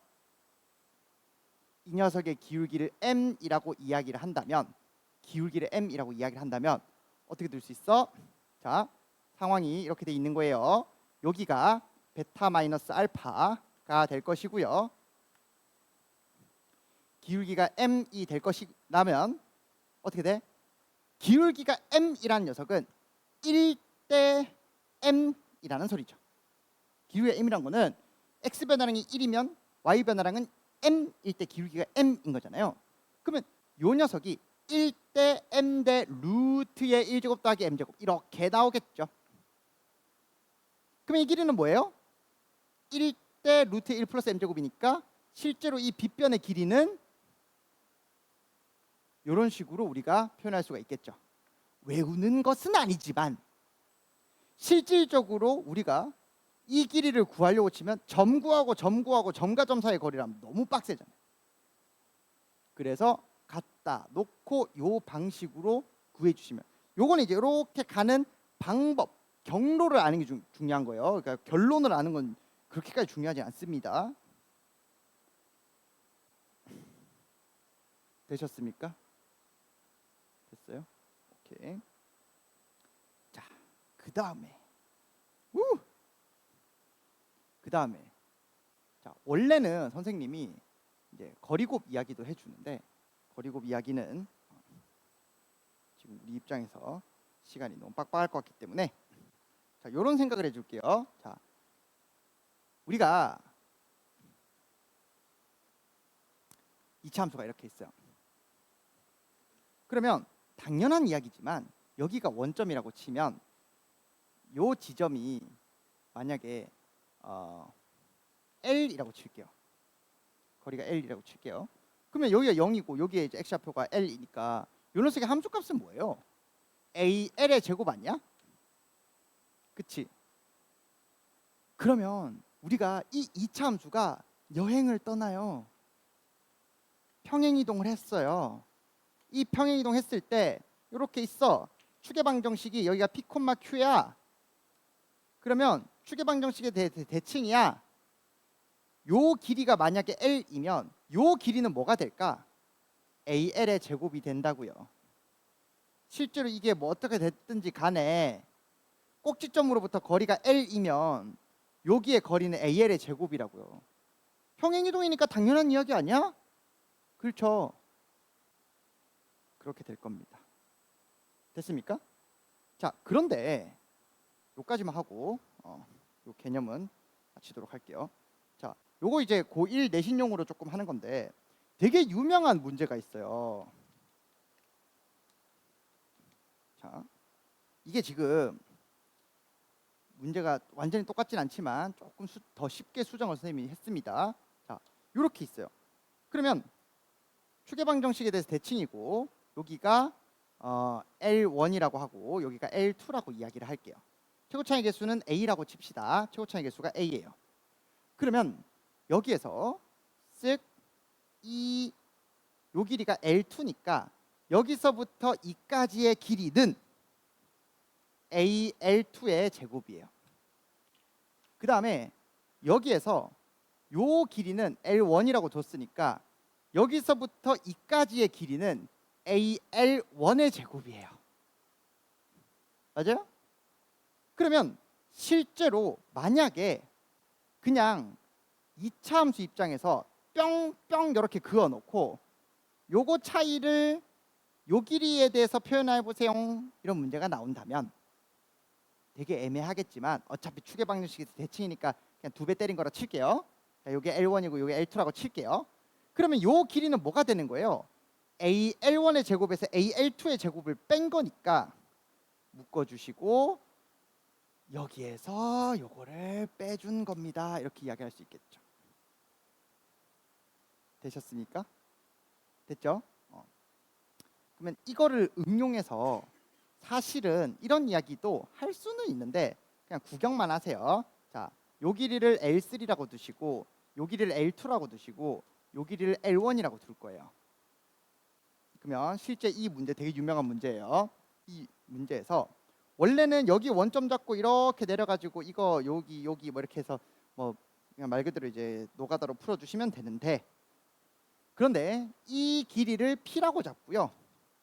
이 녀석의 기울기를 m이라고 이야기를 한다면, 어떻게 될 수 있어? 자, 상황이 이렇게 돼 있는 거예요. 여기가 베타 마이너스 알파가 될 것이고요. 기울기가 m이 될 것이라면 어떻게 돼? 기울기가 m이라는 녀석은 1대 m이라는 소리죠. 기울기가 m이란 거는 x 변화량이 1이면 y 변화량은 m일 때 기울기가 m인 거잖아요. 그러면 요 녀석이 1대 m 대 루트의 1제곱 더하기 m제곱 이렇게 나오겠죠. 그럼 이 길이는 뭐예요? 1대 루트 1 플러스 m제곱이니까 실제로 이 빗변의 길이는 이런 식으로 우리가 표현할 수가 있겠죠. 외우는 것은 아니지만 실질적으로 우리가 이 길이를 구하려고 치면 점구하고 점구하고 점과 점 사이의 거리라면 너무 빡세잖아요. 그래서 갖다 놓고 요 방식으로 구해주시면, 요거는 이제 이렇게 가는 방법, 경로를 아는 게 중요한 거예요. 그러니까 결론을 아는 건 그렇게까지 중요하지 않습니다. 되셨습니까? 됐어요? 오케이. 자, 그 다음에 자, 원래는 선생님이 이제 거리곱 이야기도 해주는데, 거리곱 이야기는 지금 우리 입장에서 시간이 너무 빡빡할 것 같기 때문에 자, 이런 생각을 해줄게요. 자, 우리가 이차함수가 이렇게 있어요. 그러면 당연한 이야기지만 여기가 원점이라고 치면 요 지점이 만약에 L이라고 칠게요. 거리가 L이라고 칠게요. 그러면 여기가 0이고 여기에 이제 x좌표가 L이니까 요 녀석의 함수값은 뭐예요? AL의 제곱 아니야? 그치? 그러면 우리가 이 2차 함수가 여행을 떠나요. 평행이동을 했어요. 이 평행이동 했을 때 이렇게 있어. 추계방정식이 여기가 P, Q야. 그러면 추계방정식의 대칭이야. 요 길이가 만약에 L이면 요 길이는 뭐가 될까? AL의 제곱이 된다고요. 실제로 이게 뭐 어떻게 됐든지 간에 꼭지점으로부터 거리가 L이면 여기의 거리는 AL의 제곱이라고요. 평행이동이니까 당연한 이야기 아니야? 그렇죠. 그렇게 될 겁니다. 됐습니까? 자, 그런데 요까지만 하고 요 개념은 마치도록 할게요. 자, 요거 이제 고1 내신용으로 조금 하는 건데 되게 유명한 문제가 있어요. 자, 이게 지금 문제가 완전히 똑같진 않지만 조금 더 쉽게 수정을 선생님이 했습니다. 자, 요렇게 있어요. 그러면 추계방정식에 대해서 대칭이고 여기가 L1이라고 하고 여기가 L2라고 이야기를 할게요. 최고차의 개수는 A라고 칩시다. 최고차의 개수가 A예요. 그러면 여기에서 쓱 요 길이가 L2니까 여기서부터 이까지의 길이는 AL2의 제곱이에요. 그 다음에 여기에서 요 길이는 L1이라고 뒀으니까 여기서부터 이까지의 길이는 AL1의 제곱이에요. 맞아요? 그러면 실제로 만약에 그냥 2차 함수 입장에서 뿅뿅 이렇게 그어놓고 요거 차이를 요 길이에 대해서 표현해 보세요 이런 문제가 나온다면 되게 애매하겠지만 어차피 추계방정식이 대칭이니까 그냥 2배 때린 거라 칠게요. 자, 요게 L1이고 요게 L2라고 칠게요. 그러면 요 길이는 뭐가 되는 거예요? AL1의 제곱에서 AL2의 제곱을 뺀 거니까 묶어주시고 여기에서 요거를 빼준 겁니다. 이렇게 이야기할 수 있겠죠. 되셨습니까? 됐죠? 그러면 이거를 응용해서 사실은 이런 이야기도 할 수는 있는데 그냥 구경만 하세요. 자, 요 길이를 L3라고 두시고 요 길이를 L2라고 두시고 요 길이를 L1이라고 둘 거예요. 그러면 실제 이 문제 되게 유명한 문제예요. 이 문제에서 원래는 여기 원점 잡고 이렇게 내려가지고 이거 여기 뭐 이렇게 해서 뭐 그냥 말 그대로 이제 노가다로 풀어주시면 되는데 그런데 이 길이를 P라고 잡고요.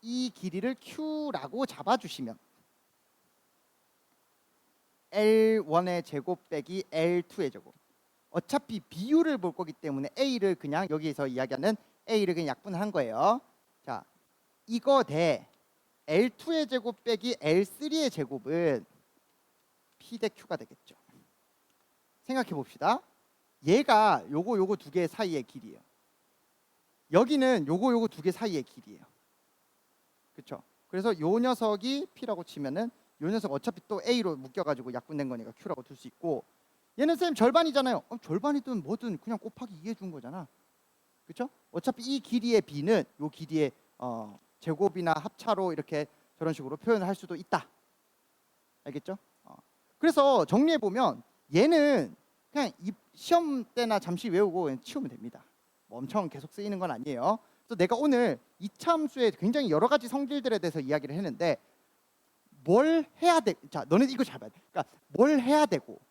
이 길이를 Q라고 잡아주시면 L1의 제곱 빼기 L2의 제곱 어차피 비율을 볼 거기 때문에 A를 그냥 여기에서 이야기하는 A를 그냥 약분한 거예요. 자, 이거 대 L2의 제곱 빼기 L3의 제곱은 P 대 Q가 되겠죠. 생각해 봅시다. 얘가 요거 두 개 사이의 길이에요. 여기는 요거 두 개 사이의 길이에요. 그렇죠? 그래서 요 녀석이 P라고 치면은 요 녀석 어차피 또 A로 묶여가지고 약분된 거니까 Q라고 둘 수 있고, 얘는 선생님 절반이잖아요. 절반이든 뭐든 그냥 곱하기 2 해준 거잖아. 그렇죠? 어차피 이 길이의 B는 요 길이의 제곱이나 합차로 이렇게 저런 식으로 표현을 할 수도 있다. 알겠죠? 그래서 정리해 보면 얘는 그냥 시험 때나 잠시 외우고 그냥 치우면 됩니다. 뭐 엄청 계속 쓰이는 건 아니에요. 그래서 내가 오늘 이차함수의 굉장히 여러 가지 성질들에 대해서 이야기를 했는데, 뭘 해야 돼? 자, 너네 이거 잘 봐야 돼. 그러니까 뭘 해야 되고,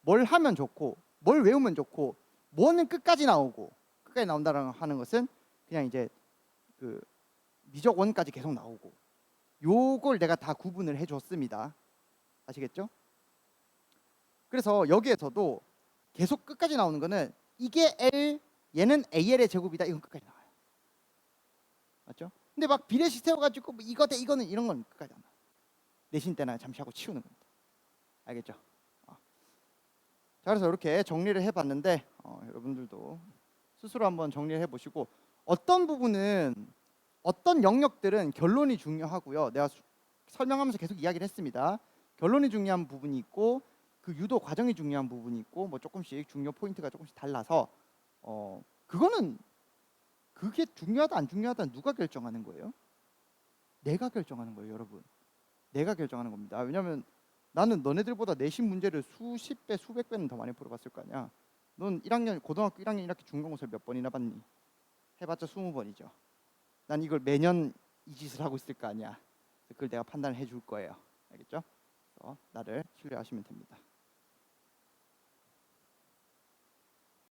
뭘 하면 좋고, 뭘 외우면 좋고, 뭐는 끝까지 나온다라는 하는 것은 그냥 이제 그 미적 원까지 계속 나오고, 요걸 내가 다 구분을 해줬습니다. 아시겠죠? 그래서 여기에서도 계속 끝까지 나오는 거는 이게 L, 얘는 AL의 제곱이다. 이건 끝까지 나와요. 맞죠? 근데 막 비례식 세워가지고 뭐 이거 대 이거는 이런 건 끝까지 안 나와요. 내신 때나 잠시 하고 치우는 겁니다. 알겠죠? 자, 그래서 이렇게 정리를 해봤는데 여러분들도 스스로 한번 정리를 해보시고, 어떤 부분은, 어떤 영역들은 결론이 중요하고요. 내가 설명하면서 계속 이야기를 했습니다. 결론이 중요한 부분이 있고 그 유도 과정이 중요한 부분이 있고, 뭐 조금씩 중요 포인트가 조금씩 달라서 그거는 그게 중요하다 안 중요하다 누가 결정하는 거예요? 내가 결정하는 거예요, 여러분. 내가 결정하는 겁니다. 왜냐하면 나는 너네들보다 내신 문제를 수십 배, 수백 배는 더 많이 풀어봤을 거 아니야. 넌 1학년, 고등학교 1학년 이렇게 중간고사를 몇 번이나 봤니? 해봤자 20번이죠. 난 이걸 매년 이 짓을 하고 있을 거 아니야. 그걸 내가 판단을 해줄 거예요. 알겠죠? 나를 신뢰하시면 됩니다.